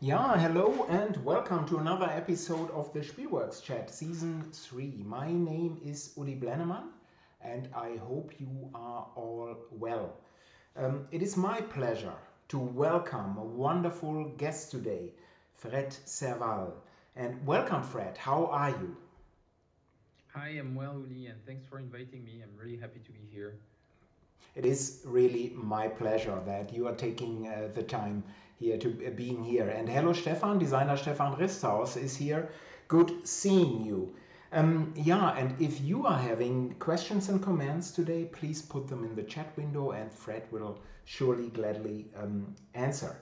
Yeah, hello and welcome to another episode of the Spielworxx Chat Season 3. My name is Uli Blennemann and I hope you are all well. It is my pleasure to welcome a wonderful guest today, Fred Serval. And welcome, Fred. How are you? Hi, I'm well, Uli, and thanks for inviting me. I'm really happy to be here. It is really my pleasure that you are taking the time here to being here. And hello, Stefan. Designer Stefan Risthaus is here. Good seeing you. Yeah, and if you are having questions and comments today, please put them in the chat window and Fred will surely gladly answer.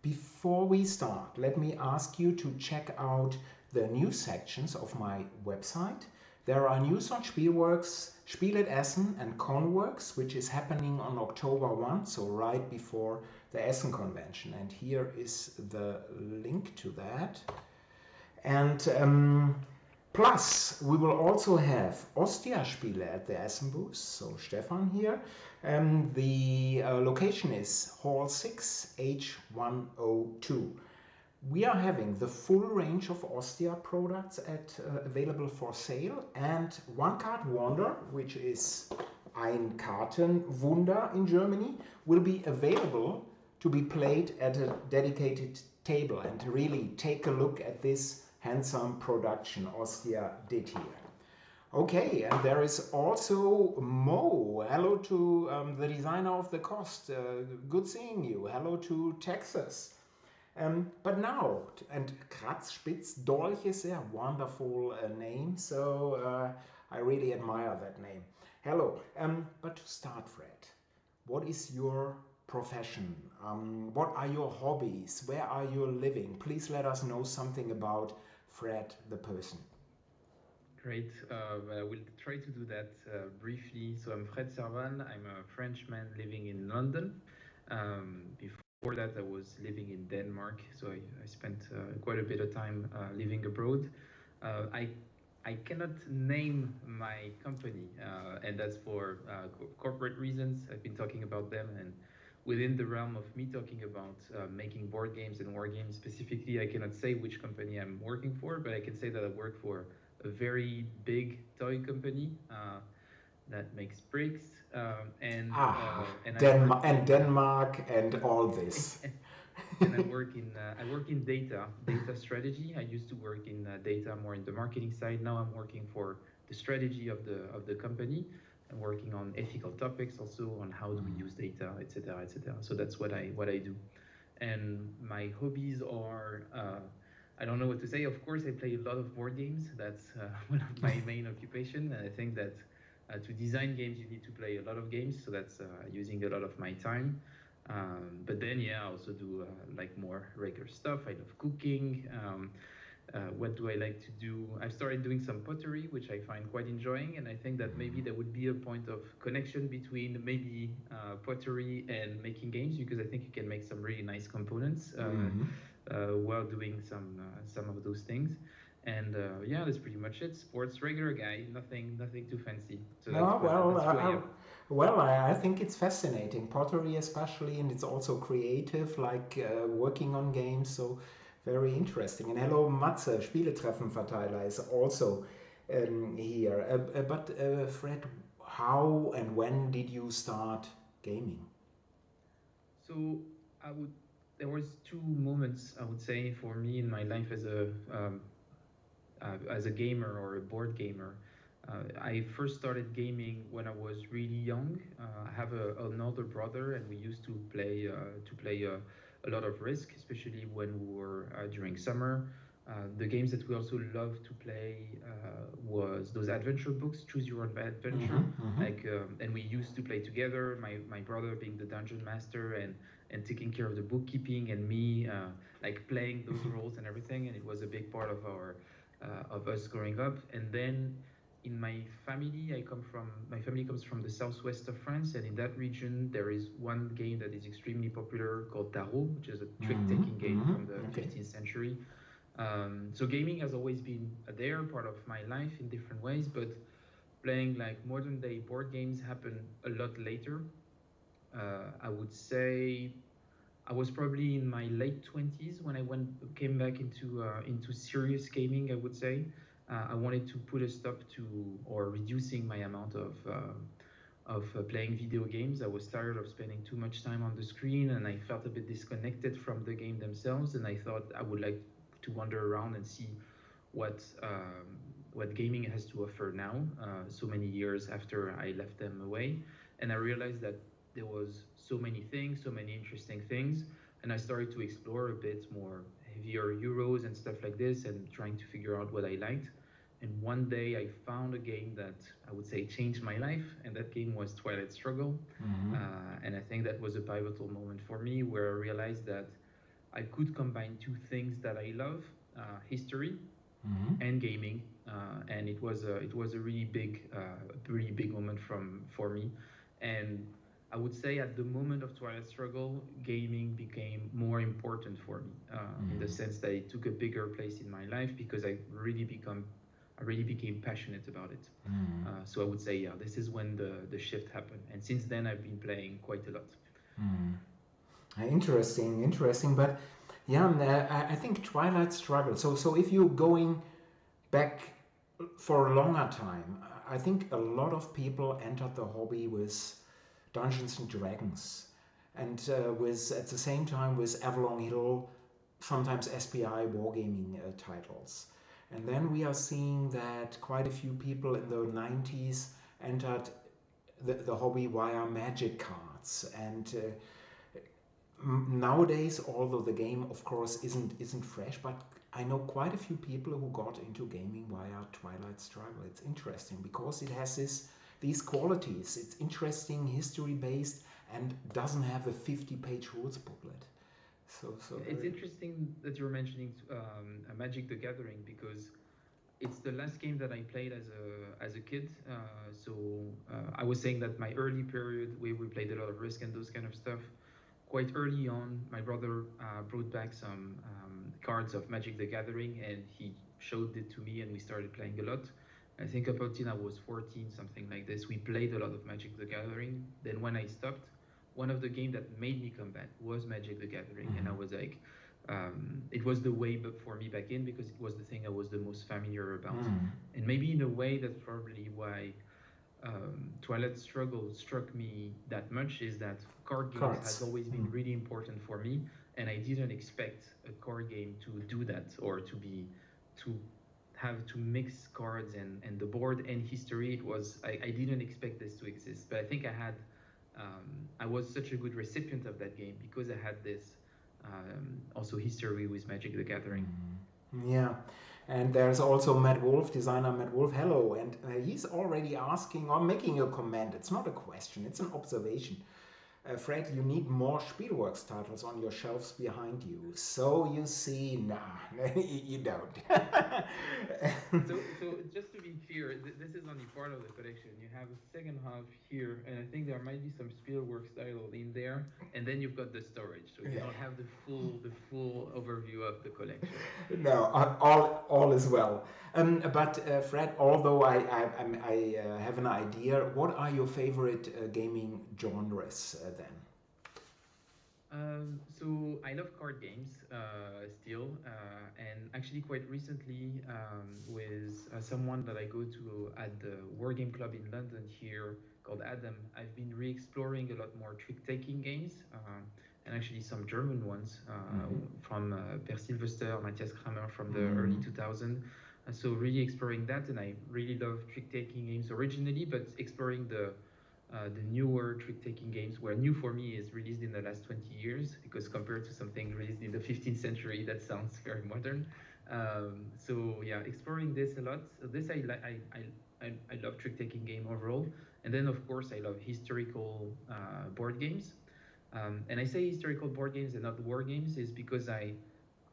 Before we start, let me ask you to check out the news sections of my website. There are news on Spielworxx, Spiel at Essen and Conworks, which is happening on October 1, so right before the Essen convention. And here is the link to that. And plus, we will also have Ostia Spiele at the Essen booth, so Stefan here. The location is Hall 6, H102. We are having the full range of Ostia products available for sale, and One Card Wonder, which is Ein Kartenwunder in Germany, will be available to be played at a dedicated table. And really take a look at this handsome production Ostia did here. Okay, and there is also Mo. Hello to the designer of the cost. Good seeing you. Hello to Texas. But now, and Kratzspitz Dolch is a wonderful name, so I really admire that name. Hello, but to start, Fred, what is your profession? What are your hobbies? Where are you living? Please let us know something about Fred the person. Great. I will try to do that briefly. So I'm Fred Serval. I'm a Frenchman living in London. Before that, I was living in Denmark. So I spent quite a bit of time living abroad. I I cannot name my company, and that's for corporate reasons. I've been talking about them, and within the realm of me talking about making board games and war games specifically, I cannot say which company I'm working for, but I can say that I work for a very big toy company that makes bricks, Ah, and I work in Denmark and all this. and I work in data strategy. I used to work in data more in the marketing side. Now I'm working for the strategy of the company. I'm working on ethical topics, also on how do we use data, etc., etc. So that's what I do. And my hobbies are I don't know what to say. Of course, I play a lot of board games. That's one of my main occupation. And I think that to design games, you need to play a lot of games. So that's using a lot of my time. But then, yeah, I also do like more regular stuff. I love cooking. What do I like to do? I've started doing some pottery, which I find quite enjoying, and I think that maybe there would be a point of connection between maybe pottery and making games, because I think you can make some really nice components while doing some of those things. And yeah, that's pretty much it. Sports, regular guy, nothing too fancy. So No, well, that's who I am. I think it's fascinating pottery, especially, and it's also creative, like working on games. So very interesting. And hello, Matze, Spieletreffenverteiler is also here. But Fred, how and when did you start gaming? So I would there was two moments I would say for me in my life as a gamer or a board gamer. I first started gaming when I was really young. I have an older brother, and we used to play a lot of Risk, especially when we were during summer. The games that we also loved to play was those adventure books, Choose Your Own Adventure. And we used to play together. My brother being the dungeon master and taking care of the bookkeeping, and me like playing those roles and everything. And it was a big part of us growing up. And then in my family comes from the southwest of France, and in that region there is one game that is extremely popular called Tarot, which is a trick-taking game from the Okay. 15th century. So gaming has always been there, part of my life in different ways, but playing like modern day board games happened a lot later. I would say I was probably in my late 20s when I came back into serious gaming, I would say. I wanted to put a stop to or reducing my amount of playing video games. I was tired of spending too much time on the screen, and I felt a bit disconnected from the game themselves. And I thought I would like to wander around and see what gaming has to offer now, so many years after I left them away. And I realized that there was so many things, so many interesting things, and I started to explore a bit more heavier Euros and stuff like this, and trying to figure out what I liked. And one day I found a game that I would say changed my life, and that game was Twilight Struggle. And I think that was a pivotal moment for me where I realized that I could combine two things that I love, history and gaming, and it was a really big moment for me. And I would say at the moment of Twilight Struggle, gaming became more important for me, in the sense that it took a bigger place in my life because I really became passionate about it. So I would say, yeah, this is when the shift happened, and since then I've been playing quite a lot. Interesting, interesting. But yeah, I think Twilight Struggle. So if you're going back for a longer time, I think a lot of people entered the hobby with Dungeons and Dragons, and with at the same time with Avalon Hill, sometimes SPI wargaming titles. And then we are seeing that quite a few people in the 90s entered the hobby via magic cards. And nowadays, although the game of course isn't fresh, but I know quite a few people who got into gaming via Twilight Struggle. It's interesting because it has these qualities. It's interesting, history based, and doesn't have a 50-page rules booklet. So It's interesting that you're mentioning Magic the Gathering because it's the last game that I played as a kid. I was saying that my early period where we played a lot of Risk and those kind of stuff. Quite early on, my brother brought back some cards of Magic the Gathering, and he showed it to me, and we started playing a lot. I think up until I was 14, something like this, we played a lot of Magic the Gathering. Then when I stopped, one of the games that made me come back was Magic the Gathering, and I was like, it was the way for me back in because it was the thing I was the most familiar about. And maybe in a way that's probably why Twilight Struggle struck me that much is that card games has always been really important for me, and I didn't expect a card game to do that or to have to mix cards and the board and history. I didn't expect this to exist, but I think I was such a good recipient of that game because I had this also history with Magic the Gathering. Yeah. And there's also Matt Wolf, designer Matt Wolf. Hello. And he's already asking or making a comment. It's not a question, it's an observation. Fred, you need more Spielworxx titles on your shelves behind you. So you see, nah, you don't. So just to be clear, this is only part of the collection. You have a second half here, and I think there might be some Spielworxx title in there, and then you've got the storage, so you don't have the full overview of the collection. No, all is well. But Fred, although I have an idea, what are your favorite gaming genres then? So I love card games still, and actually quite recently with someone that I go to at the Wargame Club in London here called Adam, I've been re-exploring a lot more trick-taking games, and actually some German ones from Per Sylvester, Matthias Kramer from the early 2000s. So really exploring that, and I really love trick-taking games originally, but exploring the newer trick-taking games where new for me is released in the last 20 years because compared to something released in the 15th century, that sounds very modern. So yeah, exploring this a lot. So this I love trick-taking game overall. And then of course I love historical board games. And I say historical board games and not war games is because I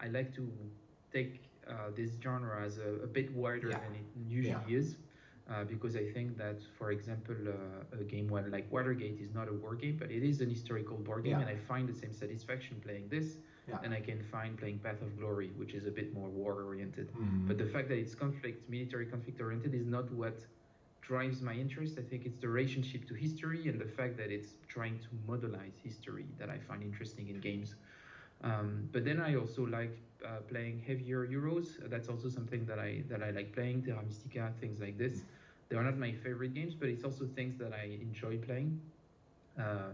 like to take this genre as a bit wider than it usually is. Because I think that, for example, a game like Watergate is not a war game, but it is an historical board game, and I find the same satisfaction playing this than I can find playing Path of Glory, which is a bit more war-oriented. But the fact that it's military conflict-oriented, is not what drives my interest. I think it's the relationship to history and the fact that it's trying to modelize history that I find interesting in games. But then I also like playing heavier Euros. That's also something that I like playing. Terra Mystica, things like this. They are not my favorite games, but it's also things that I enjoy playing. Uh,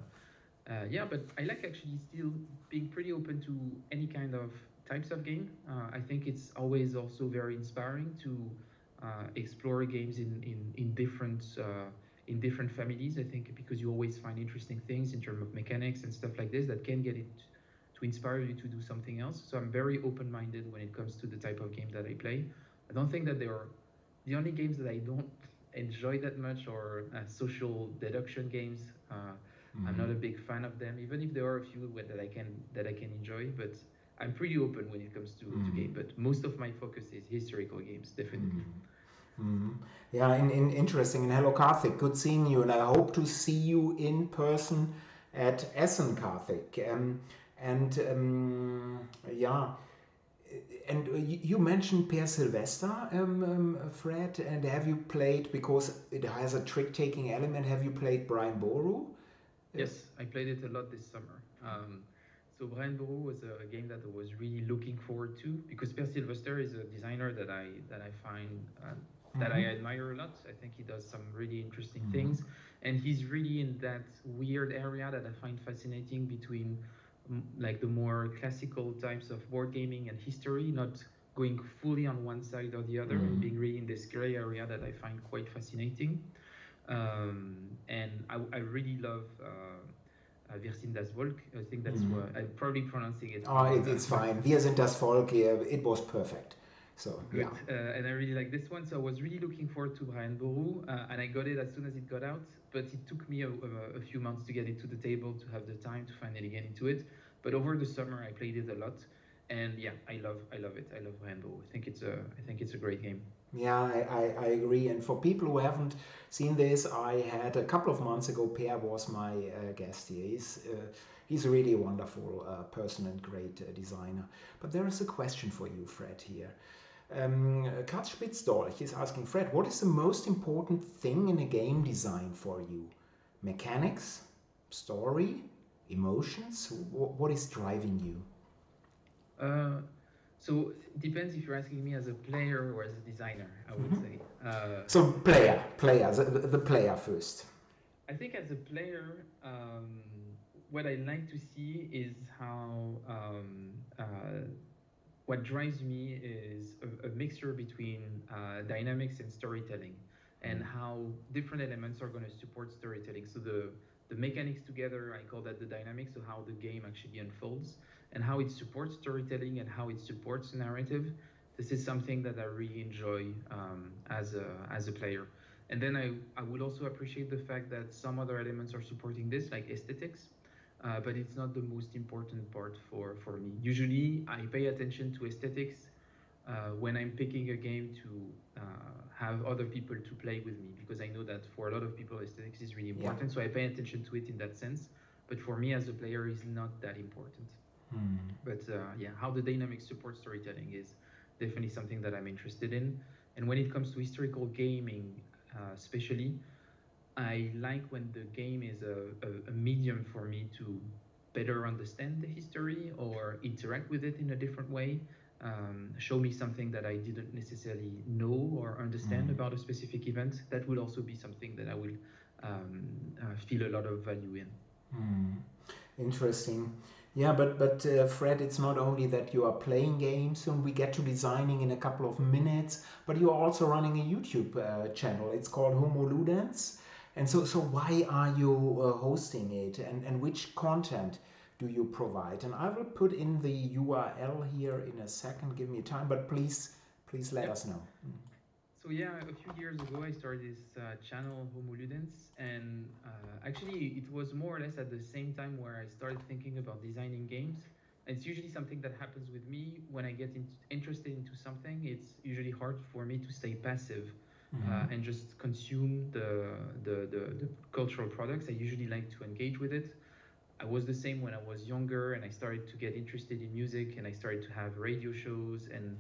yeah, but I like actually still being pretty open to any kind of types of game. I think it's always also very inspiring to explore games in different families. I think because you always find interesting things in terms of mechanics and stuff like this that can get it to inspire you to do something else. So I'm very open-minded when it comes to the type of game that I play. I don't think that they are the only games that I don't enjoy that much are social deduction games. I'm not a big fan of them, even if there are a few that I can enjoy. But I'm pretty open when it comes to game. But most of my focus is historical games, definitely. Mm. Yeah, interesting. And hello, Karthik. Good seeing you, and I hope to see you in person at Essen, Karthik. And yeah, and you mentioned Per Sylvester, Fred. And have you played, because it has a trick-taking element? Have you played Brian Boru? Yes, I played it a lot this summer. So Brian Boru was a game that I was really looking forward to because Per Sylvester is a designer that I find that I admire a lot. I think he does some really interesting things, and he's really in that weird area that I find fascinating between like the more classical types of board gaming and history, not going fully on one side or the other, and being really in this gray area that I find quite fascinating. And I really love Wir sind das Volk. I think that's what I'm probably pronouncing it Oh, wrong. it's fine. Wir sind das Volk. It was perfect. So, Good. yeah. And I really like this one. So I was really looking forward to Brian Boru, and I got it as soon as it got out. But it took me a few months to get it to the table, to have the time to finally get into it. But over the summer, I played it a lot, and yeah, I love it. I love Brian Boru. I think it's a great game. Yeah, I agree. And for people who haven't seen this, I had a couple of months ago, Per was my guest here. He's really a wonderful person and great designer. But there is a question for you, Fred, here. Kat Spitzdolch is asking, Fred, what is the most important thing in a game design for you? Mechanics, story, emotions? What is driving you? So it depends if you're asking me as a player or as a designer, I would say. So the player first. I think as a player, what I like to see is how what drives me is a mixture between dynamics and storytelling, and how different elements are going to support storytelling. So the mechanics together, I call that the dynamics, so how the game actually unfolds and how it supports storytelling and how it supports narrative. This is something that I really enjoy as a player. And then I would also appreciate the fact that some other elements are supporting this, like aesthetics, but it's not the most important part for me. Usually, I pay attention to aesthetics when I'm picking a game to have other people to play with me, because I know that for a lot of people, aesthetics is really important. So I pay attention to it in that sense. But for me as a player, is not that important. But yeah, how the dynamics support storytelling is definitely something that I'm interested in. And when it comes to historical gaming, especially, I like when the game is a medium for me to better understand the history or interact with it in a different way. Show me something that I didn't necessarily know or understand about a specific event. That will also be something that I will feel a lot of value in. Interesting. Yeah, but Fred, it's not only that you are playing games, and we get to designing in a couple of minutes, but you're also running a YouTube channel. It's called Homo Ludens. And so why are you hosting it, and which content do you provide? And I will put in the URL here in a second. Give me time, but please let us know. So yeah, a few years ago, I started this channel, Homo Ludens, and actually, it was more or less at the same time where I started thinking about designing games. And it's usually something that happens with me when I get interested into something. It's usually hard for me to stay passive and just consume the cultural products. I usually like to engage with it. I was the same when I was younger, and I started to get interested in music, and I started to have radio shows, and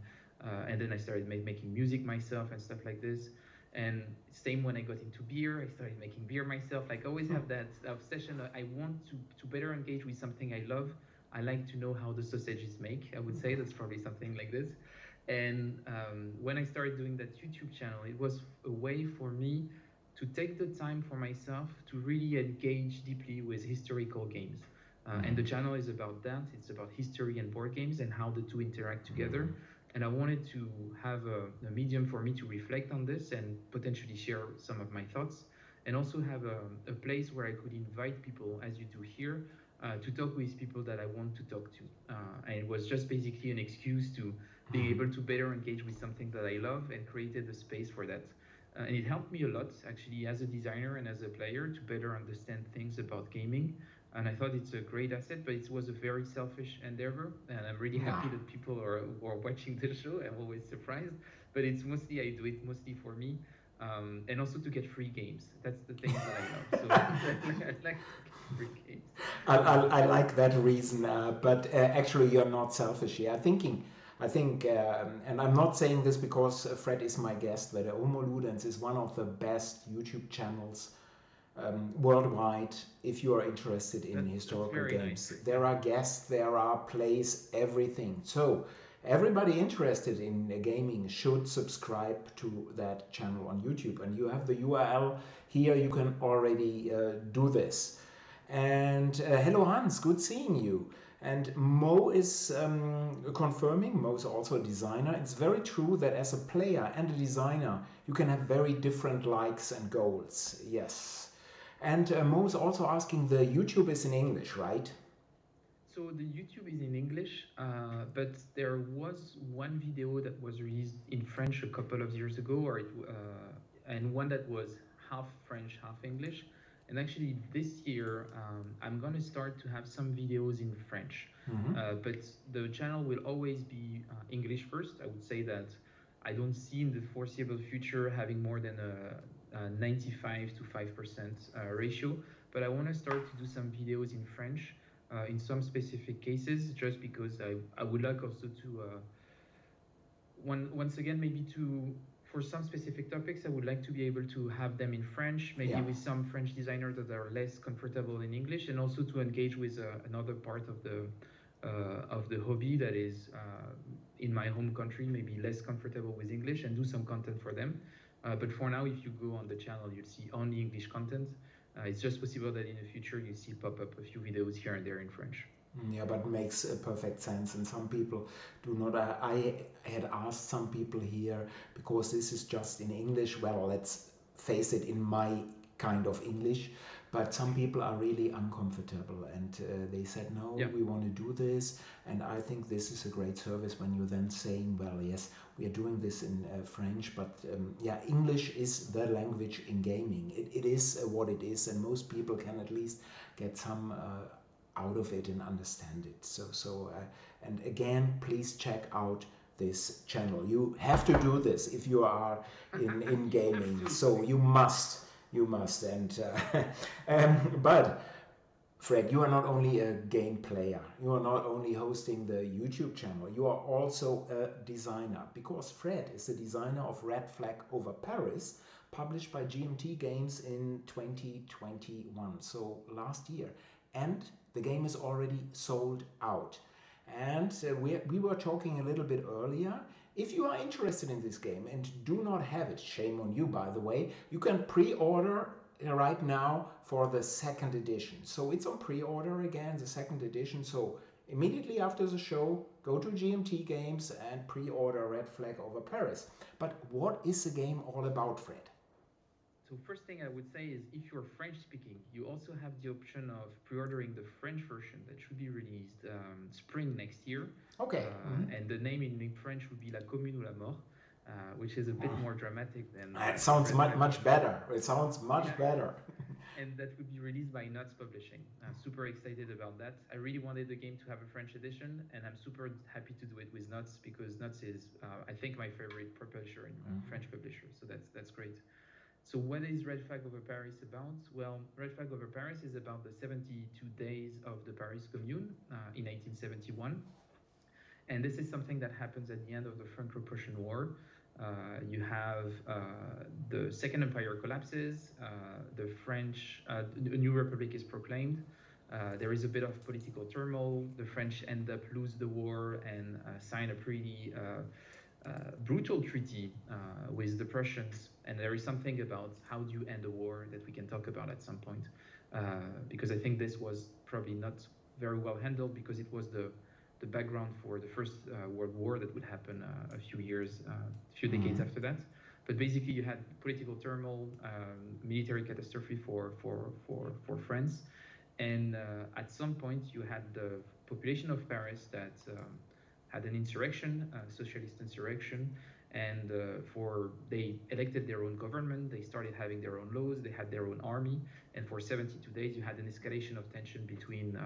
then I started making music myself and stuff like this. And same when I got into beer, I started making beer myself. Like I always have that obsession. I want to better engage with something I love. I like to know how the sausage is made. I would say that's probably something like this. And when I started doing that YouTube channel, it was a way for me to take the time for myself to really engage deeply with historical games. And the channel is about that. It's about history and board games and how the two interact together. And I wanted to have a medium for me to reflect on this and potentially share some of my thoughts, and also have a place where I could invite people, as you do here, to talk with people that I want to talk to. And it was just basically an excuse to being able to better engage with something that I love, and created the space for that. And it helped me a lot, actually, as a designer and as a player, to better understand things about gaming. And I thought it's a great asset, but it was a very selfish endeavor. And I'm really happy that people are watching the show. I'm always surprised, but it's mostly, I do it mostly for me, and also to get free games. That's the thing that I love. So I like free games. I like that reason, but actually you're not selfish here. I think, and I'm not saying this because Fred is my guest, but Homo Ludens is one of the best YouTube channels worldwide if you are interested in historical games. Nice. There are guests, there are plays, everything. So everybody interested in gaming should subscribe to that channel on YouTube, and you have the URL here. You can already do this. And hello Hans, good seeing you. And Mo is confirming. Mo is also a designer. It's very true that as a player and a designer, you can have very different likes and goals. Yes. And Mo is also asking, the YouTube is in English, right? So the YouTube is in English, but there was one video that was released in French a couple of years ago, and one that was half French, half English. And actually, this year, I'm going to start to have some videos in French. But the channel will always be English first. I would say that I don't see in the foreseeable future having more than a 95 to 5% ratio. But I want to start to do some videos in French in some specific cases, just because I would like also to, once again, maybe for some specific topics, I would like to be able to have them in French, maybe with some French designers that are less comfortable in English, and also to engage with another part of the hobby that is in my home country, maybe less comfortable with English, and do some content for them. But for now, if you go on the channel, you'll see only English content. It's just possible that in the future you see pop up a few videos here and there in French. Yeah, but makes perfect sense. And some people do not. I had asked some people here, because this is just in English. Well, let's face it, in my kind of English. But some people are really uncomfortable, and they said, no, we want to do this. And I think this is a great service when you're then saying, well, yes, we are doing this in French, but English is the language in gaming. It is what it is, and most people can at least get some out of it and understand it. And again, please check out this channel. You have to do this if you are in gaming. So you must. And but Fred, you are not only a game player. You are not only hosting the YouTube channel. You are also a designer, because Fred is the designer of Red Flag Over Paris, published by GMT Games in 2021, so last year. And the game is already sold out. And we were talking a little bit earlier. If you are interested in this game and do not have it, shame on you, by the way, you can pre-order right now for the second edition. So it's on pre-order again, the second edition. So immediately after the show, go to GMT Games and pre-order Red Flag Over Paris. But what is the game all about, Fred? So first thing I would say is, if you're French speaking, you also have the option of pre-ordering the French version that should be released spring next year. Okay. And the name in French would be La Commune ou la Mort, which is a bit more dramatic than... It sounds much better. It sounds much better. And that would be released by Nuts Publishing. I'm super excited about that. I really wanted the game to have a French edition, and I'm super happy to do it with Nuts, because Nuts is, I think, my favorite publisher and French publisher. So that's great. So what is Red Flag Over Paris about? Well, Red Flag Over Paris is about the 72 days of the Paris Commune in 1871. And this is something that happens at the end of the Franco-Prussian War. You have the Second Empire collapses, the French, a new republic is proclaimed. There is a bit of political turmoil. The French end up lose the war and sign a pretty brutal treaty with the Prussians. And there is something about how do you end a war that we can talk about at some point, because I think this was probably not very well handled because it was the background for the First World War that would happen a few decades after that. But basically, you had political turmoil, military catastrophe for France, and at some point, you had the population of Paris that had an insurrection, a socialist insurrection, and they elected their own government. They started having their own laws. They had their own army, and for 72 days, you had an escalation of tension between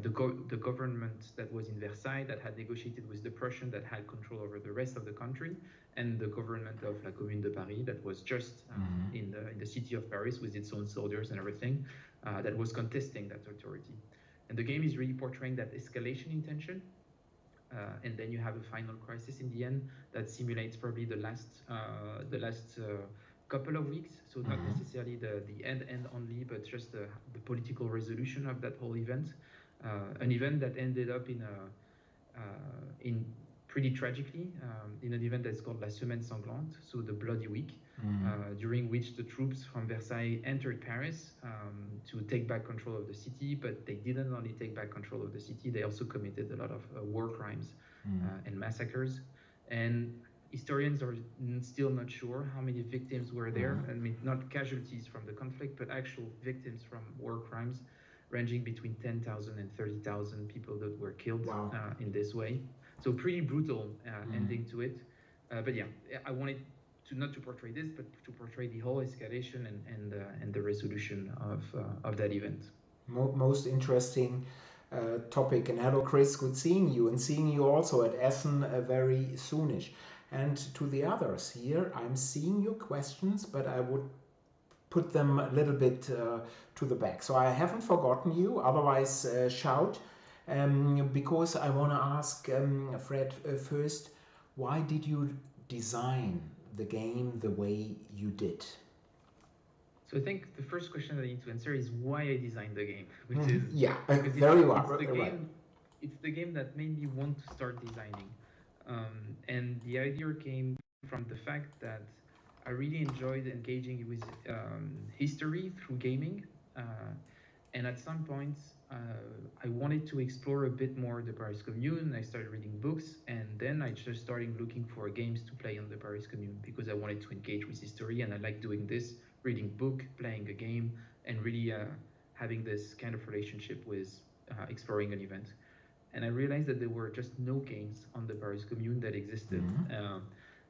the government that was in Versailles that had negotiated with the Prussian that had control over the rest of the country, and the government of La Commune de Paris that was just in the city of Paris with its own soldiers and everything that was contesting that authority. And the game is really portraying that escalation in tension. And then you have a final crisis in the end that simulates probably the last couple of weeks. So not necessarily the end only, but just the political resolution of that whole event. An event that ended up in pretty tragically in an event that's called La Semaine Sanglante, so the Bloody Week, during which the troops from Versailles entered Paris to take back control of the city, but they didn't only take back control of the city, they also committed a lot of war crimes and massacres. And historians are still not sure how many victims were there. I mean, not casualties from the conflict, but actual victims from war crimes, ranging between 10,000 and 30,000 people that were killed in this way. So pretty brutal ending to it. But yeah, I wanted not to portray this, but to portray the whole escalation and the resolution of that event. Most interesting topic. And hello, Chris, good seeing you, and seeing you also at Essen very soonish. And to the others here, I'm seeing your questions, but I would put them a little bit to the back. So I haven't forgotten you, otherwise shout. Because I want to ask Fred first, why did you design the game the way you did? So I think the first question that I need to answer is why I designed the game, which is very well. It's the game that made me want to start designing, and the idea came from the fact that I really enjoyed engaging with history through gaming, and at some point I wanted to explore a bit more the Paris Commune. I started reading books, and then I just started looking for games to play on the Paris Commune because I wanted to engage with history, and I like doing this, reading book, playing a game, and really having this kind of relationship with exploring an event. And I realized that there were just no games on the Paris Commune that existed.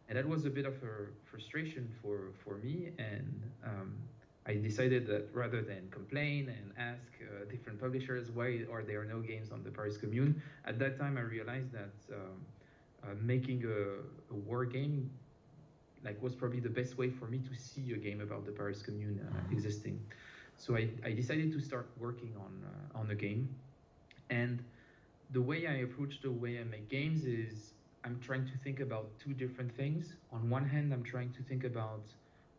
And that was a bit of a frustration for me, and I decided that rather than complain and ask different publishers why are there no games on the Paris Commune, at that time I realized that making a war game was probably the best way for me to see a game about the Paris Commune existing. So I decided to start working on a game, and the way I approach the way I make games is I'm trying to think about two different things. On one hand, I'm trying to think about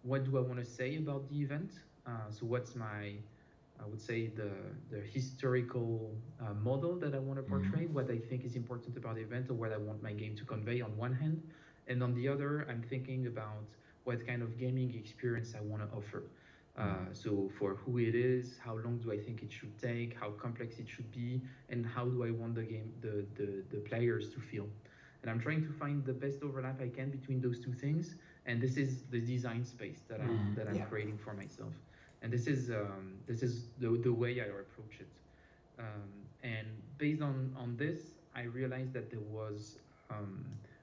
what do I want to say about the event. So what's I would say the historical model that I want to portray, what I think is important about the event, or what I want my game to convey on one hand. And on the other, I'm thinking about what kind of gaming experience I want to offer. So for who it is, how long do I think it should take, how complex it should be, and how do I want the players to feel. And I'm trying to find the best overlap I can between those two things. And this is the design space that I'm creating for myself. And this is the way I approach it. And based on this, I realized that there was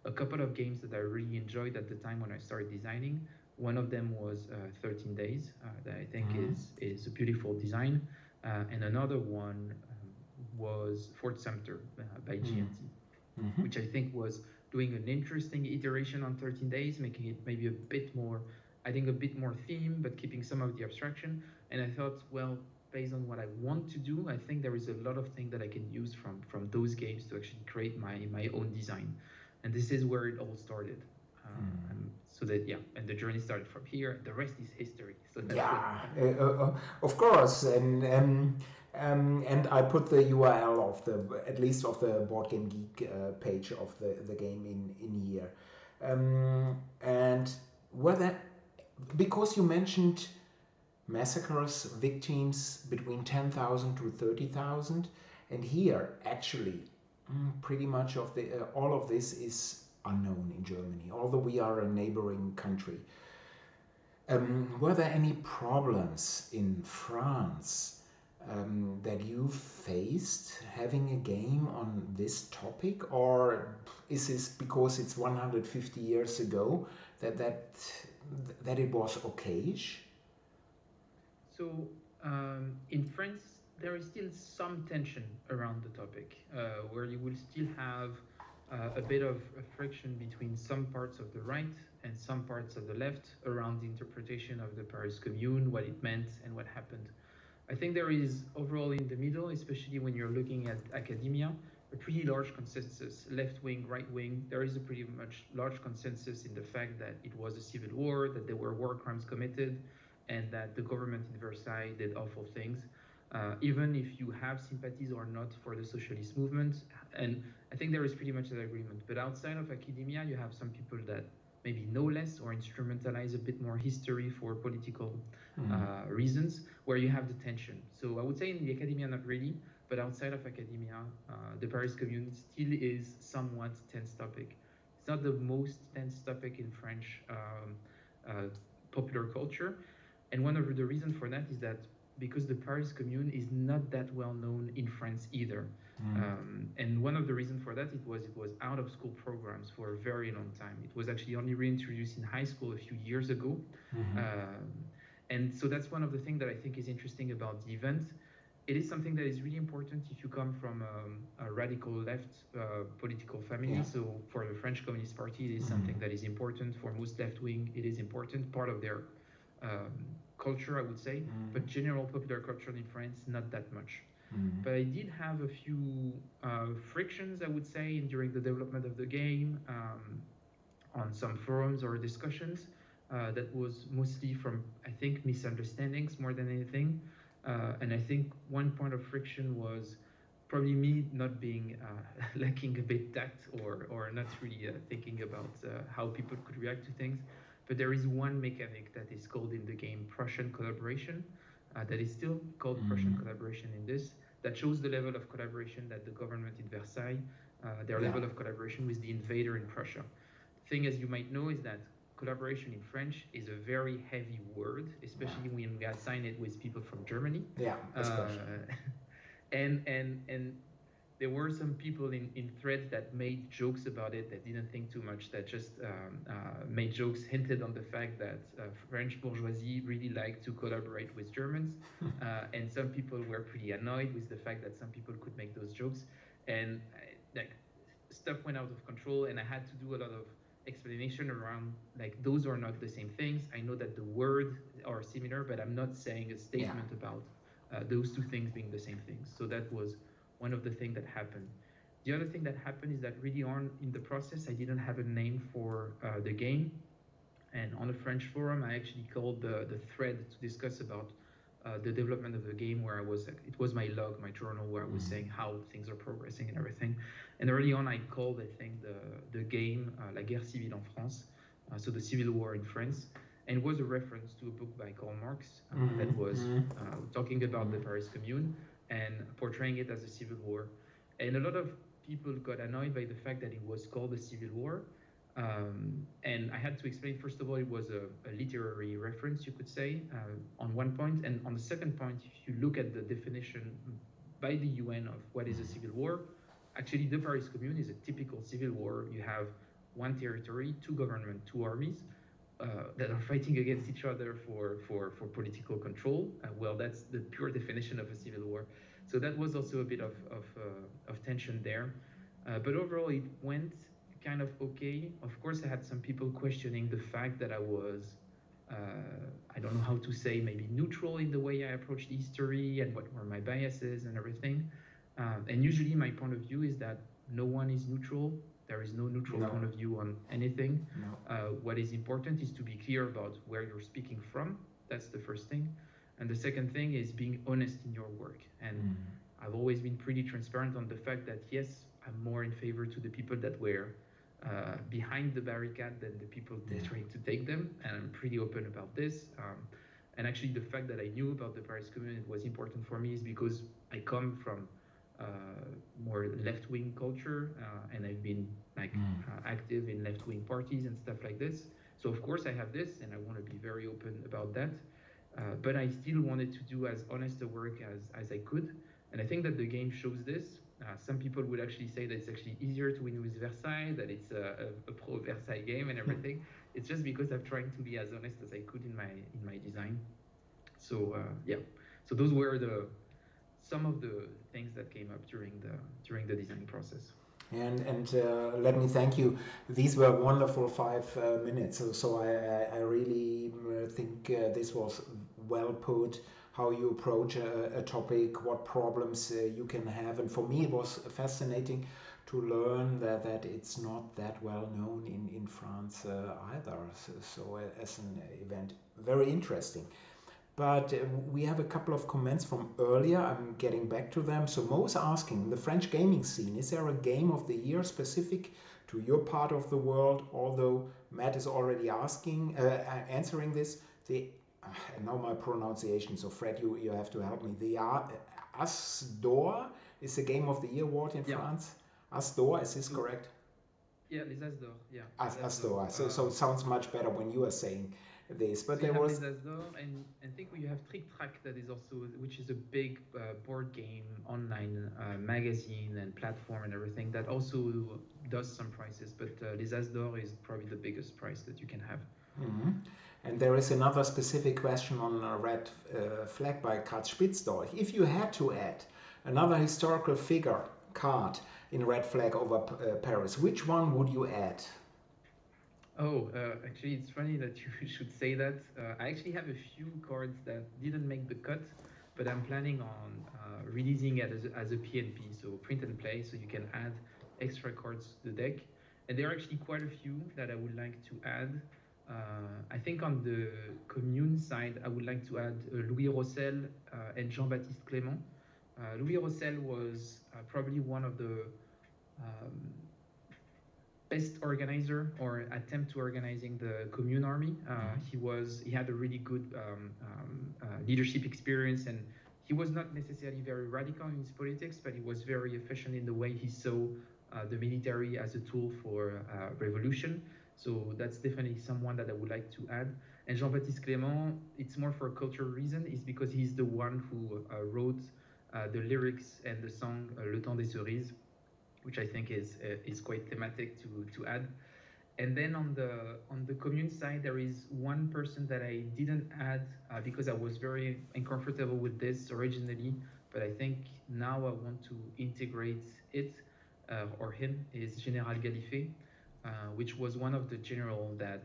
a couple of games that I really enjoyed at the time when I started designing. One of them was 13 Days, that I think is a beautiful design. And another one was Fort Sumter by GMT, which I think was doing an interesting iteration on 13 Days, making it maybe a bit more, I think a bit more theme, but keeping some of the abstraction. And I thought, well, based on what I want to do, I think there is a lot of things that I can use from those games to actually create my own design. And this is where it all started. So that, yeah, and the journey started from here. The rest is history. So that's what. Yeah, of course, and I put the URL of the at least of the Board Game Geek page of the game in here, and whether because you mentioned massacres, victims between 10,000 to 30,000, and here actually pretty much of the all of this is unknown in Germany, although we are a neighboring country. Were there any problems in France that you faced having a game on this topic, or is this because it's 150 years ago that it was okayish? So in France, there is still some tension around the topic, where you will still have a bit of a friction between some parts of the right and some parts of the left around the interpretation of the Paris Commune, what it meant, and what happened. I think there is overall in the middle, especially when you're looking at academia, a pretty large consensus, left wing, right wing. There is a pretty much large consensus in the fact that it was a civil war, that there were war crimes committed, and that the government in Versailles did awful things. Even if you have sympathies or not for the socialist movement, and I think there is pretty much that agreement. But outside of academia, you have some people that maybe know less or instrumentalize a bit more history for political reasons, where you have the tension. So I would say in the academia, not really, but outside of academia, the Paris Commune still is somewhat tense topic. It's not the most tense topic in French popular culture, and one of the reasons for that is that because the Paris Commune is not that well known in France either. And one of the reasons for that it was out of school programs for a very long time. It was actually only reintroduced in high school a few years ago. And so that's one of the things that I think is interesting about the event. It is something that is really important if you come from a radical left political family. Yeah. So for the French Communist Party, it is something that is important. For most left wing, it is important, part of their culture, I would say. But general popular culture in France, not that much. But I did have a few frictions, I would say, during the development of the game, on some forums or discussions. That was mostly from, I think, misunderstandings more than anything. And I think one point of friction was probably me not being lacking a bit tact or not really thinking about how people could react to things. But there is one mechanic that is called in the game Prussian collaboration, that is still called Prussian collaboration in this, that shows the level of collaboration that the government in Versailles, their level of collaboration with the invader in Prussia. The thing, as you might know, is that collaboration in French is a very heavy word, especially when we assign it with people from Germany. Yeah, especially. And there were some people in threads that made jokes about it, that didn't think too much, that just made jokes, hinted on the fact that French bourgeoisie really liked to collaborate with Germans. And some people were pretty annoyed with the fact that some people could make those jokes. And like stuff went out of control, and I had to do a lot of explanation around, like, those are not the same things. I know that the words are similar, but I'm not saying a statement about those two things being the same things. So that was one of the things that happened. The other thing that happened is that really on in the process, I didn't have a name for the game. And on the French forum, I actually called the thread to discuss about the development of the game, where I was, it was my log, my journal, where I was saying how things are progressing and everything. And early on, I called, I think, the game La Guerre Civile en France, so the Civil War in France. And it was a reference to a book by Karl Marx that was talking about the Paris Commune and portraying it as a civil war. And a lot of people got annoyed by the fact that it was called a civil war. And I had to explain, first of all, it was a literary reference, you could say, on one point. And on the second point, if you look at the definition by the UN of what is a civil war, actually the Paris Commune is a typical civil war. You have one territory, two government, two armies that are fighting against each other for political control. Well, that's the pure definition of a civil war. So that was also a bit of tension there. But overall, it went kind of okay. Of course, I had some people questioning the fact that I was, I don't know how to say, maybe neutral in the way I approached history and what were my biases and everything. And usually my point of view is that no one is neutral. There is no neutral No. point of view on anything. No. What is important is to be clear about where you're speaking from. That's the first thing. And the second thing is being honest in your work. And I've always been pretty transparent on the fact that, yes, I'm more in favor to the people that were behind the barricade than the people trying to take them. And I'm pretty open about this. And actually, the fact that I knew about the Paris Commune was important for me is because I come from more left-wing culture, and I've been active in left-wing parties and stuff like this. So of course I have this, and I want to be very open about that. But I still wanted to do as honest a work as I could, and I think that the game shows this. Some people would actually say that it's actually easier to win with Versailles, that it's a pro Versailles game and everything. It's just because I'm trying to be as honest as I could in my design. So yeah, so those were some of the things that came up during the design process. And let me thank you. These were wonderful 5 minutes. So I really think this was well put. How you approach a topic, what problems you can have, and for me it was fascinating to learn that it's not that well known in France either. So as an event, very interesting. But we have a couple of comments from earlier. I'm getting back to them. So Mo's asking, the French gaming scene, is there a game of the year specific to your part of the world? Although Matt is already answering this. Now my pronunciation, so Fred, you have to help me. The As d'Or is the game of the year award in France. As d'Or, is this correct? Yeah, les As d'Or. Yeah. As d'Or. So it sounds much better when you are saying this, but so there was Les As d'Or, and I think you have Trick Track, that is also, which is a big board game online magazine and platform and everything that also does some prizes, but Les As d'Or is probably the biggest prize that you can have. And there is another specific question on a red flag by Karl Spitzdorf. If you had to add another historical figure card in red flag over Paris, which one would you add? Oh, actually, it's funny that you should say that. I actually have a few cards that didn't make the cut, but I'm planning on releasing it as a PNP, so print and play, so you can add extra cards to the deck. And there are actually quite a few that I would like to add. I think on the commune side, I would like to add Louis Rossel and Jean-Baptiste Clément. Louis Rossel was probably one of the best organizer or attempt to organizing the commune army. He had a really good leadership experience, and he was not necessarily very radical in his politics, but he was very efficient in the way he saw the military as a tool for revolution. So that's definitely someone that I would like to add. And Jean-Baptiste Clément, it's more for a cultural reason, is because he's the one who wrote the lyrics and the song Le Temps des Cerises, which I think is quite thematic to add. And then on the commune side, there is one person that I didn't add because I was very uncomfortable with this originally, but I think now I want to integrate it or him, is General Galifet, which was one of the generals that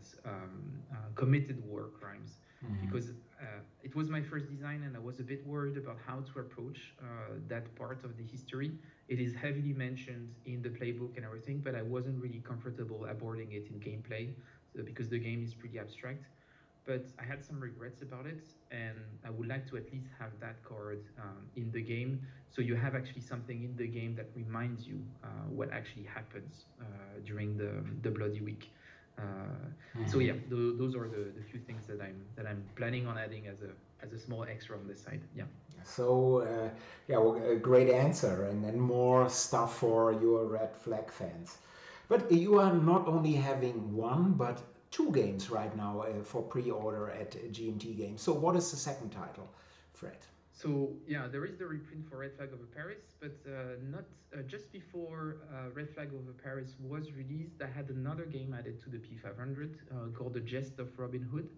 committed war crimes. Because it was my first design, and I was a bit worried about how to approach that part of the history. It is heavily mentioned in the playbook and everything, but I wasn't really comfortable abording it in gameplay, because the game is pretty abstract. But I had some regrets about it, and I would like to at least have that card in the game, so you have actually something in the game that reminds you what actually happens during the Bloody Week. So yeah, those are the few things that I'm planning on adding as a small extra on this side. Yeah. So well, a great answer, and more stuff for your red flag fans. But you are not only having one, but two games right now for pre-order at GMT Games. So what is the second title, Fred? So yeah, there is the reprint for Red Flag Over Paris, but not just before Red Flag Over Paris was released, I had another game added to the P500 called The Jest of Robin Hood.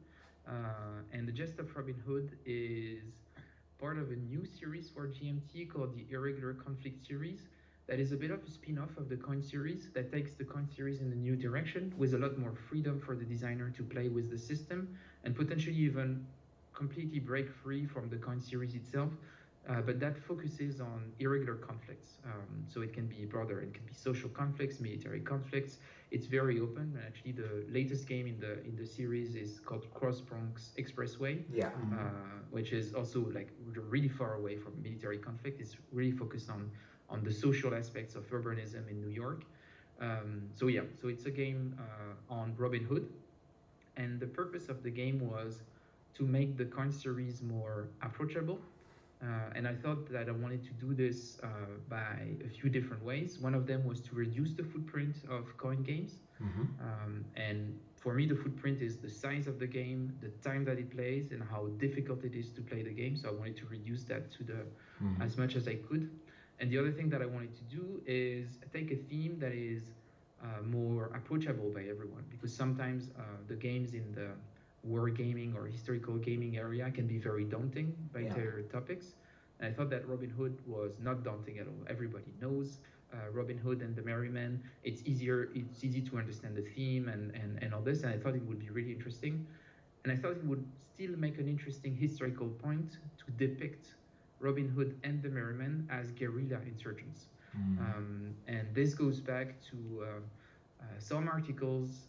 And The Jest of Robin Hood is part of a new series for GMT called the Irregular Conflict series. That is a bit of a spin-off of the Coin series that takes the Coin series in a new direction with a lot more freedom for the designer to play with the system and potentially even completely break free from the Coin series itself. but that focuses on irregular conflicts. So it can be broader, it can be social conflicts, military conflicts. It's very open. Actually, the latest game in the series is called Cross Bronx Expressway, Yeah. which is also like really far away from military conflict. It's really focused on the social aspects of urbanism in New York. So yeah, so it's a game on Robin Hood, and the purpose of the game was to make the coin series more approachable. And I thought that I wanted to do this by a few different ways. One of them was to reduce the footprint of coin games. And for me, the footprint is the size of the game, the time that it plays, and how difficult it is to play the game. So I wanted to reduce that to the as much as I could. And the other thing that I wanted to do is take a theme that is more approachable by everyone, because sometimes the games in the war gaming or historical gaming area can be very daunting by their topics. And I thought that Robin Hood was not daunting at all. Everybody knows Robin Hood and the Merry Men. It's easy to understand the theme and all this. And I thought it would be really interesting. And I thought it would still make an interesting historical point to depict Robin Hood and the Merry Men as guerrilla insurgents. And this goes back to some articles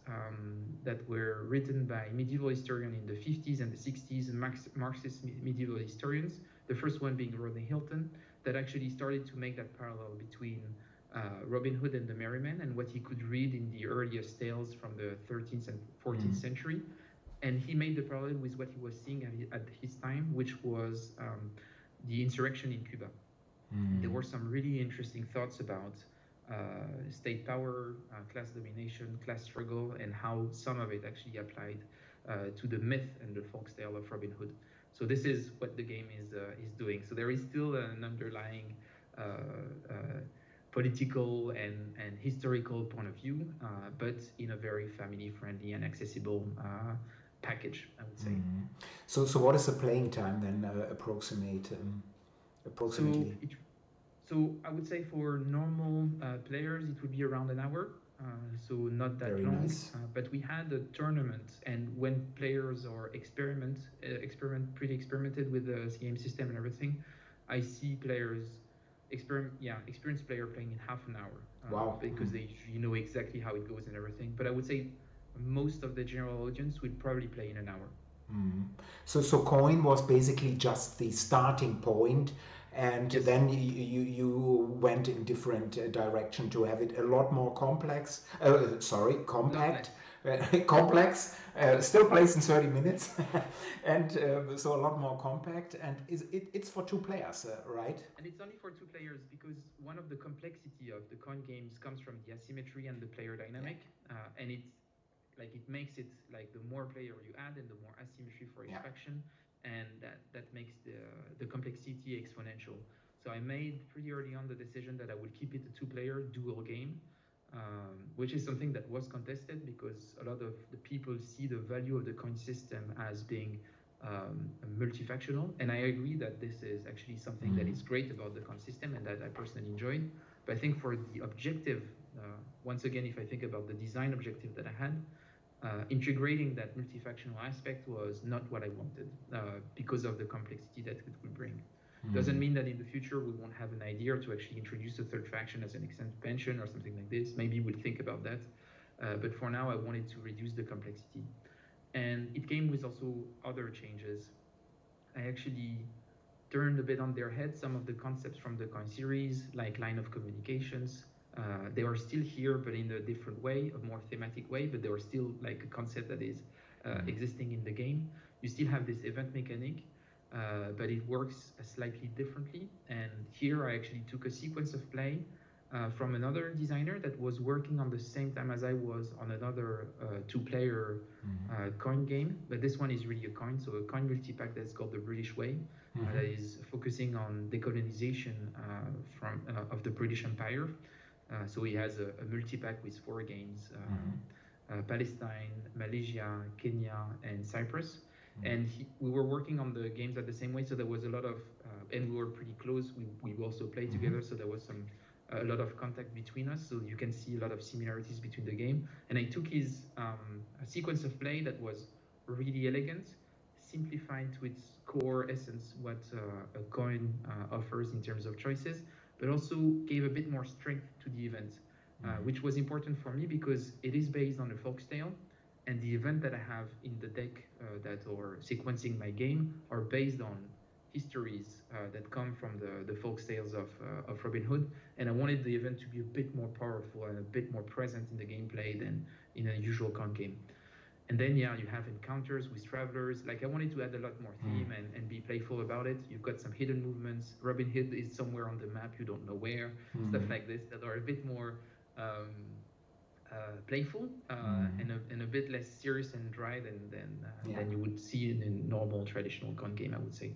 that were written by medieval historians in the 50s and the 60s, Marxist medieval historians, the first one being Rodney Hilton, that actually started to make that parallel between Robin Hood and the Merry Men and what he could read in the earliest tales from the 13th and 14th century. And he made the parallel with what he was seeing at his time, which was the insurrection in Cuba. There were some really interesting thoughts about state power, class domination, class struggle, and how some of it actually applied to the myth and the folk tale of Robin Hood. So this is what the game is doing. So there is still an underlying political and historical point of view, but in a very family-friendly and accessible package, I would say. So what is the playing time then, approximately? So I would say for normal players, it would be around an hour. So not that Very long. nice. But we had a tournament, and when players are pretty experimented with the game system and everything, I see players experienced player playing in half an hour. Wow. Because they know exactly how it goes and everything. But I would say most of the general audience would probably play in an hour. So coin was basically just the starting point, and Yes. then you went in different direction to have it a lot more complex. Compact. Complex. Still plays in 30 minutes, and so a lot more compact. And it's for two players, right? And it's only for two players because one of the complexity of the coin games comes from the asymmetry and the player dynamic, and it makes it like the more player you add and the more asymmetry for each faction, and that makes the complexity exponential. So I made pretty early on the decision that I would keep it a two-player dual game, which is something that was contested because a lot of the people see the value of the coin system as being multifactional, and I agree that this is actually something that is great about the coin system and that I personally enjoyed. But I think for the objective, once again, if I think about the design objective that I had, integrating that multifactional aspect was not what I wanted because of the complexity that it would bring. Doesn't mean that in the future we won't have an idea to actually introduce a third faction as an expansion or something like this. Maybe we'll think about that. But for now, I wanted to reduce the complexity. And it came with also other changes. I actually turned a bit on their head some of the concepts from the coin series, like line of communications. They are still here, but in a different way, a more thematic way, but they are still like a concept that is existing in the game. You still have this event mechanic, but it works slightly differently. And here I actually took a sequence of play from another designer that was working on the same time as I was on another two-player coin game. But this one is really a coin, so a coin multi-pack that's called the British Way, that is focusing on decolonization of the British Empire. So he has a multi-pack with 4 games, Palestine, Malaysia, Kenya, and Cyprus. And we were working on the games at the same way, so there was a lot of, and we were pretty close. We also played together, so there was a lot of contact between us. So you can see a lot of similarities between the game. And I took his a sequence of play that was really elegant, simplified to its core essence what a coin offers in terms of choices, but also gave a bit more strength to the event, which was important for me because it is based on a folk tale, and the event that I have in the deck that are sequencing my game are based on histories that come from the folk tales of Robin Hood, and I wanted the event to be a bit more powerful and a bit more present in the gameplay than in a usual con game. And then yeah, you have encounters with travelers. Like I wanted to add a lot more theme and be playful about it. You've got some hidden movements. Robin Hood is somewhere on the map, you don't know where. Stuff like this that are a bit more playful and a bit less serious and dry than you would see in a normal traditional con game, I would say.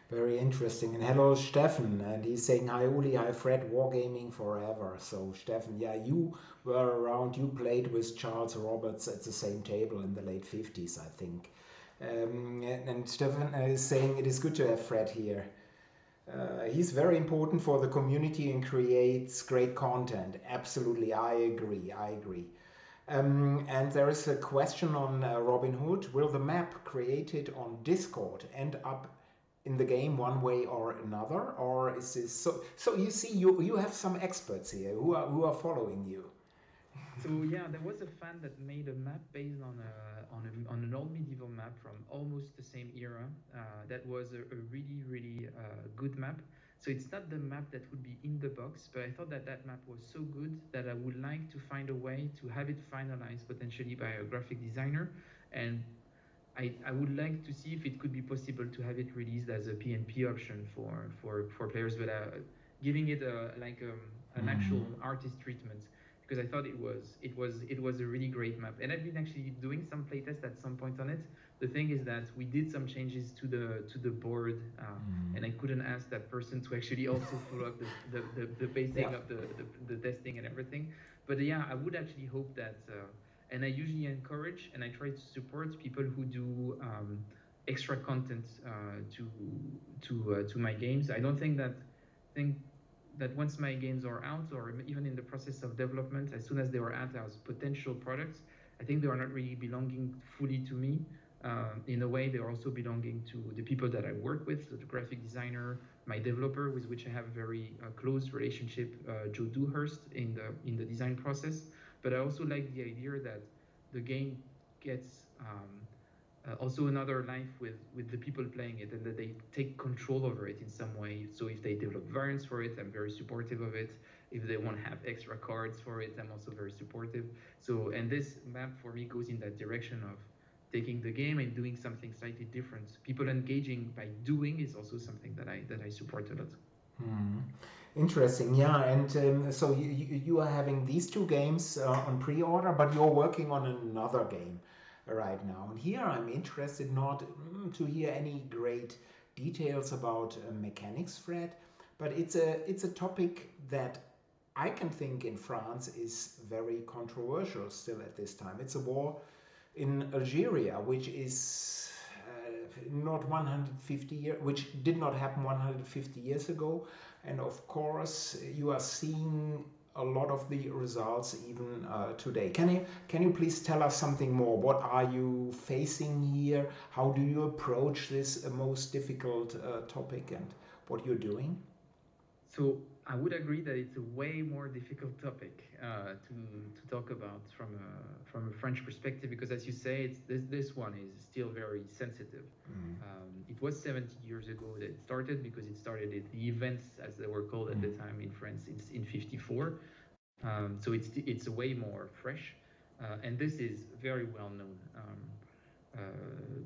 Very interesting. And hello, Steffen. And he's saying, hi, Uli, hi, Fred, wargaming forever. So, Steffen, yeah, you were around, you played with Charles Roberts at the same table in the late 50s, I think. And Steffen is saying it is good to have Fred here. He's very important for the community and creates great content. Absolutely, I agree. And there is a question on Robin Hood. Will the map created on Discord end up in the game one way or another, or is this so? So you see, you have some experts here who are following you. So yeah, there was a fan that made a map based on an old medieval map from almost the same era. That was a really good map. So it's not the map that would be in the box, but I thought that that map was so good that I would like to find a way to have it finalized potentially by a graphic designer, and I would like to see if it could be possible to have it released as a PNP option for players, but giving it an actual artist treatment, because I thought it was a really great map, and I've been actually doing some playtest at some point on it. The thing is that we did some changes to the board, and I couldn't ask that person to actually also follow up the pacing of the testing and everything. But yeah, I would actually hope that. And I usually encourage and I try to support people who do extra content to my games. I don't think that once my games are out or even in the process of development, as soon as they are out as potential products, I think they are not really belonging fully to me. In a way, they are also belonging to the people that I work with, the graphic designer, my developer, with which I have a very close relationship, Joe Dewhurst, in the design process. But I also like the idea that the game gets also another life with the people playing it, and that they take control over it in some way. So if they develop variants for it, I'm very supportive of it. If they want to have extra cards for it, I'm also very supportive. So, and this map for me goes in that direction of taking the game and doing something slightly different. People engaging by doing is also something that I support a lot. Interesting, yeah. And so you are having these two games on pre-order, but you're working on another game right now. And here I'm interested not to hear any great details about mechanics, Fred, but it's a topic that I can think in France is very controversial still at this time. It's a war in Algeria, which is not 150 years, which did not happen 150 years ago, and of course you are seeing a lot of the results even today. Can you please tell us something more? What are you facing here? How do you approach this most difficult topic, and what you're doing? So I would agree that it's a way more difficult topic to talk about from a French perspective, because as you say, this one is still very sensitive. It was 70 years ago that it started, because it started at the events, as they were called at the time in France, in 54. So it's way more fresh, and this is very well known.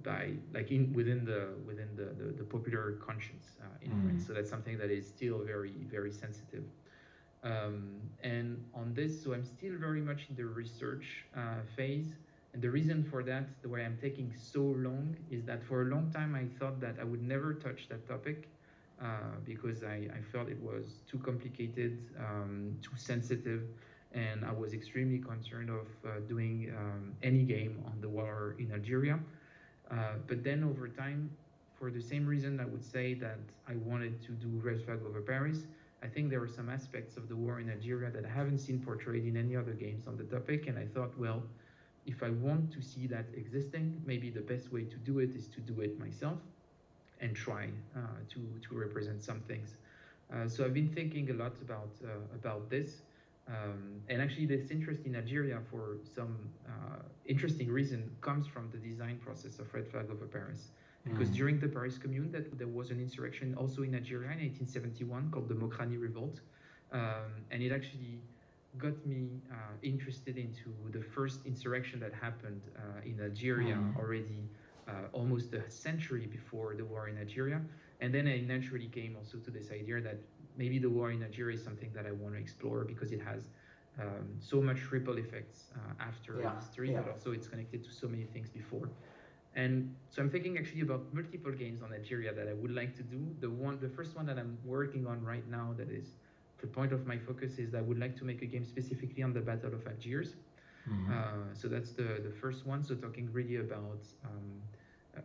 By like within the popular conscience in France. So that's something that is still very sensitive. And on this, so I'm still very much in the research phase. And the reason for that, the way I'm taking so long, is that for a long time I thought that I would never touch that topic because I felt it was too complicated, too sensitive, and I was extremely concerned of doing any game on the war in Algeria. But then over time, for the same reason I would say that I wanted to do Red Flag over Paris, I think there are some aspects of the war in Algeria that I haven't seen portrayed in any other games on the topic, and I thought, well, if I want to see that existing, maybe the best way to do it is to do it myself and try to represent some things. So I've been thinking a lot about this, and actually this interest in Algeria for some interesting reason comes from the design process of Red Flag over Paris. Because during the Paris Commune, there was an insurrection also in Algeria in 1871 called the Mokrani Revolt, and it actually got me interested into the first insurrection that happened in Algeria already almost a century before the war in Algeria. And then I naturally came also to this idea that maybe the war in Algeria is something that I want to explore because it has so much ripple effects after history, but also it's connected to so many things before. And so I'm thinking actually about multiple games on Algeria that I would like to do. The first one that I'm working on right now that is the point of my focus is that I would like to make a game specifically on the Battle of Algiers. So that's the first one. So talking really about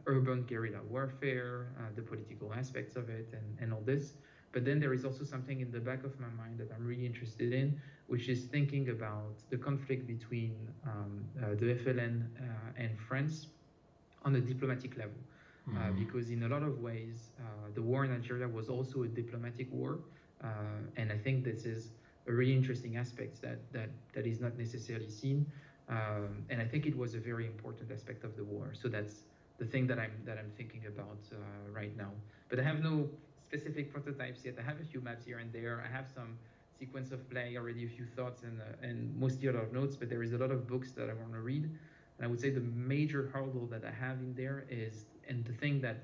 urban guerrilla warfare, the political aspects of it, and all this. But then there is also something in the back of my mind that I'm really interested in, which is thinking about the conflict between the FLN and France on a diplomatic level. Because in a lot of ways, the war in Algeria was also a diplomatic war. And I think this is a really interesting aspect that is not necessarily seen. And I think it was a very important aspect of the war. So that's the thing that I'm thinking about right now. But I have no specific prototypes yet. I have a few maps here and there. I have some sequence of play already, a few thoughts and mostly a lot of notes. But there is a lot of books that I want to read. And I would say the major hurdle that I have in there is, and the thing that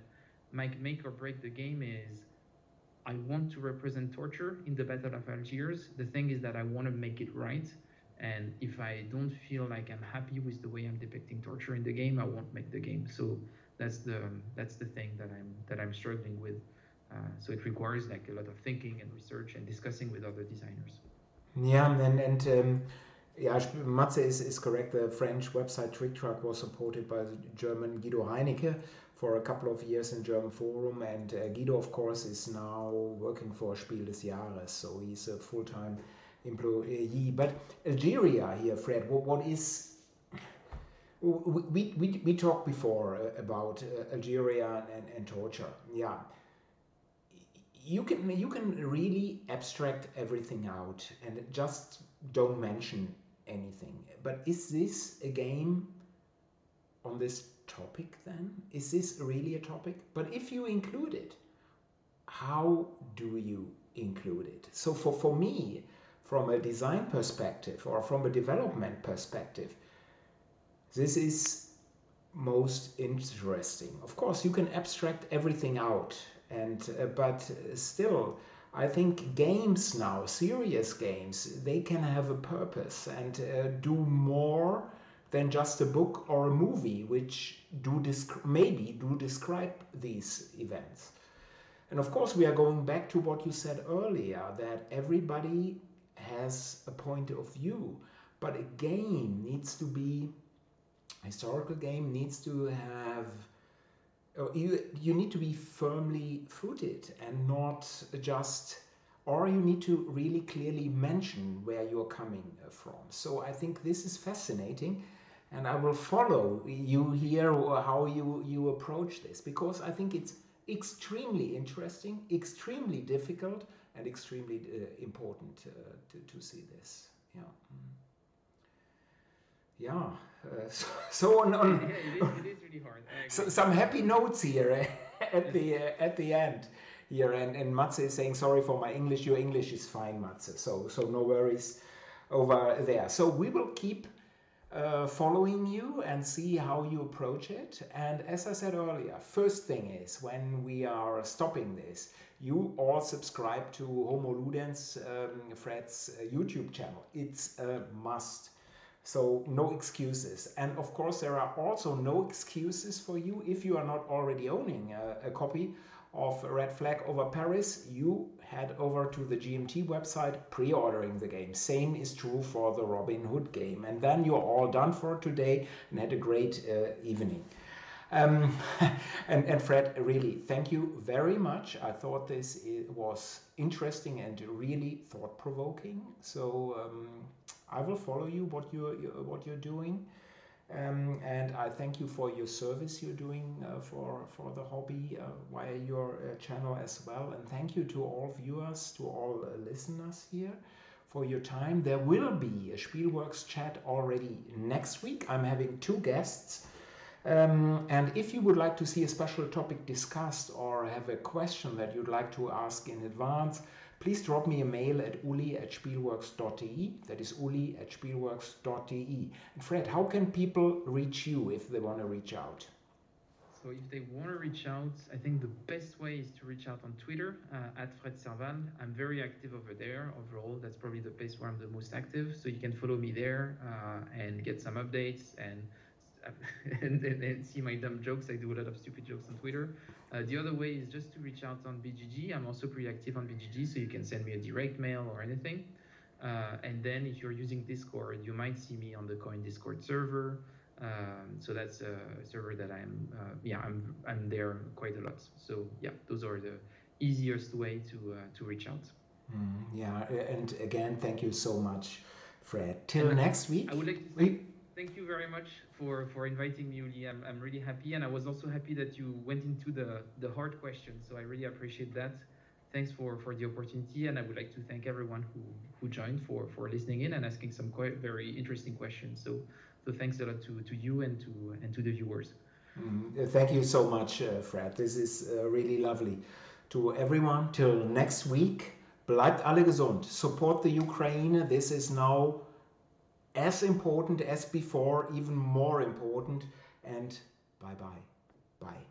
might make or break the game is, I want to represent torture in the Battle of Algiers. The thing is that I want to make it right. And if I don't feel like I'm happy with the way I'm depicting torture in the game, I won't make the game. So that's the thing that I'm struggling with. So it requires like a lot of thinking and research and discussing with other designers. Yeah, yeah, Matze is correct. The French website Trick Track was supported by the German Guido Heinecke for a couple of years in German Forum, and Guido, of course, is now working for Spiel des Jahres, so he's a full-time employee. But Algeria here, Fred, what is... We talked before about Algeria and torture. Yeah, you can really abstract everything out and just don't mention anything. But is this a game on this topic then? Is this really a topic? But if you include it, how do you include it? So for me, from a design perspective or from a development perspective, this is most interesting. Of course, you can abstract everything out, and but still, I think games now, serious games, they can have a purpose and do more than just a book or a movie, which maybe do describe these events. And of course, we are going back to what you said earlier, that everybody has a point of view, but a game needs to be historical game needs to have you need to be firmly footed and not just, or you need to really clearly mention where you're coming from. So I think this is fascinating, and I will follow you here how you approach this, because I think it's extremely interesting, extremely difficult, and extremely important to see this. Yeah. Yeah, so on. Yeah, it is really hard. So some happy notes here at the end here, and Matze is saying sorry for my English. Your English is fine, Matze. So no worries over there. So we will keep following you and see how you approach it. And as I said earlier, first thing is, when we are stopping this, you all subscribe to Homo Ludens, Fred's YouTube channel. It's a must. So no excuses. And of course, there are also no excuses for you if you are not already owning a copy of Red Flag over Paris. You head over to the GMT website, pre-ordering the game. Same is true for the Robin Hood game. And then you're all done for today and had a great evening. And Fred, really, thank you very much. I thought this was interesting and really thought-provoking. So I will follow you what you're doing, And I thank you for your service you're doing for the hobby via your channel as well. And thank you to all viewers, to all listeners here for your time. There will be a Spielworxx chat already next week. I'm having 2 guests. And if you would like to see a special topic discussed or have a question that you'd like to ask in advance, please drop me a mail at uli@spielworxx.de. That is uli@spielworxx.de. And Fred, how can people reach you if they want to reach out? So if they want to reach out, I think the best way is to reach out on Twitter at Fred Serval. I'm very active over there. Overall, that's probably the place where I'm the most active. So you can follow me there and get some updates and see my dumb jokes. I do a lot of stupid jokes on Twitter. The other way is just to reach out on BGG. I'm also pretty active on BGG, so you can send me a direct mail or anything. And then if you're using Discord, you might see me on the Coin Discord server. So that's a server that I'm there quite a lot. So yeah, those are the easiest way to reach out. Yeah, and again, thank you so much, Fred. Till next week. I would like to say thank you very much for inviting me, Uli. I'm really happy, and I was also happy that you went into the hard questions. So I really appreciate that. Thanks for the opportunity, and I would like to thank everyone who joined for listening in and asking some quite very interesting questions. So thanks a lot to you and to the viewers. Thank you so much, Fred. This is really lovely. To everyone, till next week. Bleibt alle gesund. Support the Ukraine. This is now as important as before, even more important. And bye-bye. Bye.